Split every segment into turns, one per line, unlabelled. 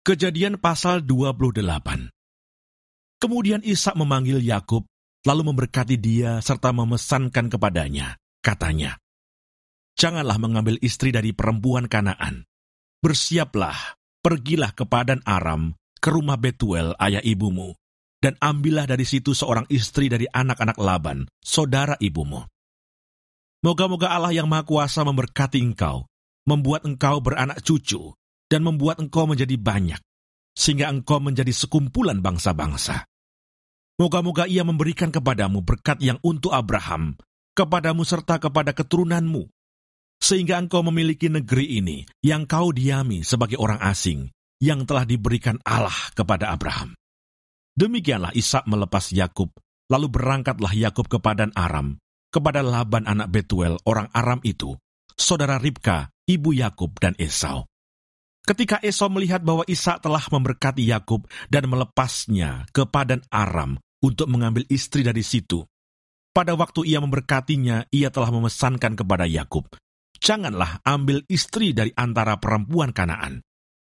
Kejadian pasal 28. Kemudian Ishak memanggil Yakub, lalu memberkati dia serta memesankan kepadanya. Katanya, "Janganlah mengambil istri dari perempuan Kanaan. Bersiaplah, pergilah ke Padan Aram, ke rumah Betuel ayah ibumu, dan ambillah dari situ seorang istri dari anak-anak Laban, saudara ibumu. Moga-moga Allah yang Maha Kuasa memberkati engkau, membuat engkau beranak cucu, dan membuat engkau menjadi banyak, sehingga engkau menjadi sekumpulan bangsa-bangsa. Moga-moga ia memberikan kepadamu berkat yang untuk Abraham, kepadamu serta kepada keturunanmu, sehingga engkau memiliki negeri ini yang kau diami sebagai orang asing, yang telah diberikan Allah kepada Abraham." Demikianlah Ishak melepas Yakub, lalu berangkatlah Yakub ke Padan Aram, kepada Laban anak Betuel orang Aram itu, saudara Ribka, ibu Yakub dan Esau. Ketika Esau melihat bahwa Ishak telah memberkati Yakub dan melepasnya ke Padan Aram untuk mengambil istri dari situ, pada waktu ia memberkatinya, ia telah memesankan kepada Yakub, "Janganlah ambil istri dari antara perempuan Kanaan."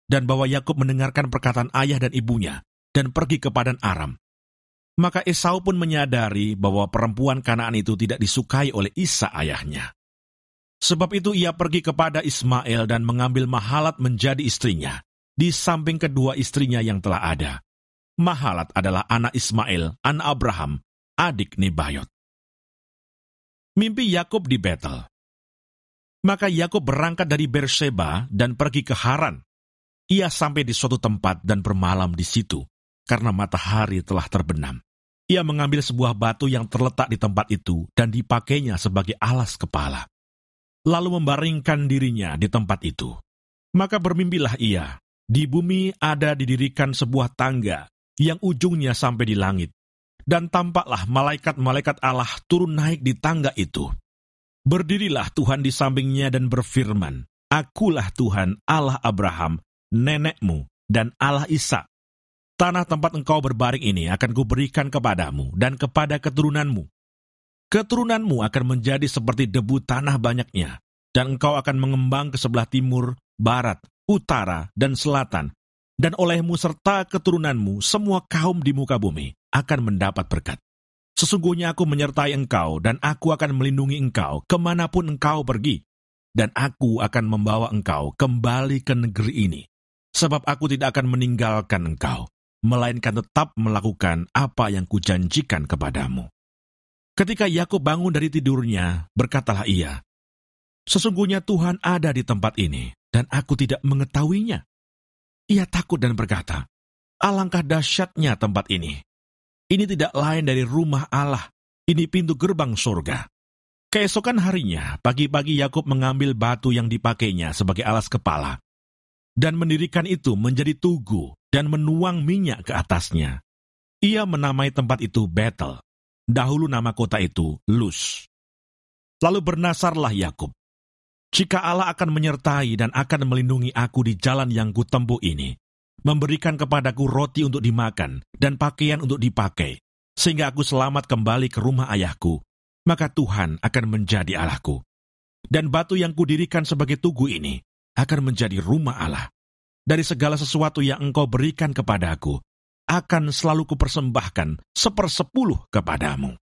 Dan bahwa Yakub mendengarkan perkataan ayah dan ibunya, dan pergi ke Padan Aram. Maka Esau pun menyadari bahwa perempuan Kanaan itu tidak disukai oleh Ishak ayahnya. Sebab itu ia pergi kepada Ismael dan mengambil Mahalat menjadi istrinya, di samping kedua istrinya yang telah ada. Mahalat adalah anak Ismael, anak Abraham, adik Nebayot. Mimpi Yakub di Betel. Maka Yakub berangkat dari Berseba dan pergi ke Haran. Ia sampai di suatu tempat dan bermalam di situ, karena matahari telah terbenam. Ia mengambil sebuah batu yang terletak di tempat itu dan dipakainya sebagai alas kepala, lalu membaringkan dirinya di tempat itu. Maka bermimpilah ia, di bumi ada didirikan sebuah tangga yang ujungnya sampai di langit, dan tampaklah malaikat-malaikat Allah turun naik di tangga itu. Berdirilah Tuhan di sampingnya dan berfirman, "Akulah Tuhan Allah Abraham, nenekmu, dan Allah Ishak. Tanah tempat engkau berbaring ini akan kuberikan kepadamu dan kepada keturunanmu. Keturunanmu akan menjadi seperti debu tanah banyaknya, dan engkau akan mengembang ke sebelah timur, barat, utara, dan selatan, dan olehmu serta keturunanmu semua kaum di muka bumi akan mendapat berkat. Sesungguhnya aku menyertai engkau, dan aku akan melindungi engkau kemanapun engkau pergi, dan aku akan membawa engkau kembali ke negeri ini, sebab aku tidak akan meninggalkan engkau, melainkan tetap melakukan apa yang kujanjikan kepadamu." Ketika Yakub bangun dari tidurnya, berkatalah ia, "Sesungguhnya Tuhan ada di tempat ini, dan aku tidak mengetahuinya." Ia takut dan berkata, "Alangkah dahsyatnya tempat ini. Ini tidak lain dari rumah Allah, ini pintu gerbang surga." Keesokan harinya, pagi-pagi Yakub mengambil batu yang dipakainya sebagai alas kepala, dan mendirikan itu menjadi tugu, dan menuang minyak ke atasnya. Ia menamai tempat itu Betel. Dahulu nama kota itu Luz. Lalu bernasarlah Yakub, "Jika Allah akan menyertai dan akan melindungi aku di jalan yang kutempuh ini, memberikan kepadaku roti untuk dimakan dan pakaian untuk dipakai, sehingga aku selamat kembali ke rumah ayahku, maka Tuhan akan menjadi Allahku. Dan batu yang kudirikan sebagai tugu ini akan menjadi rumah Allah. Dari segala sesuatu yang engkau berikan kepadaku, akan selalu kupersembahkan 1/10 kepadamu."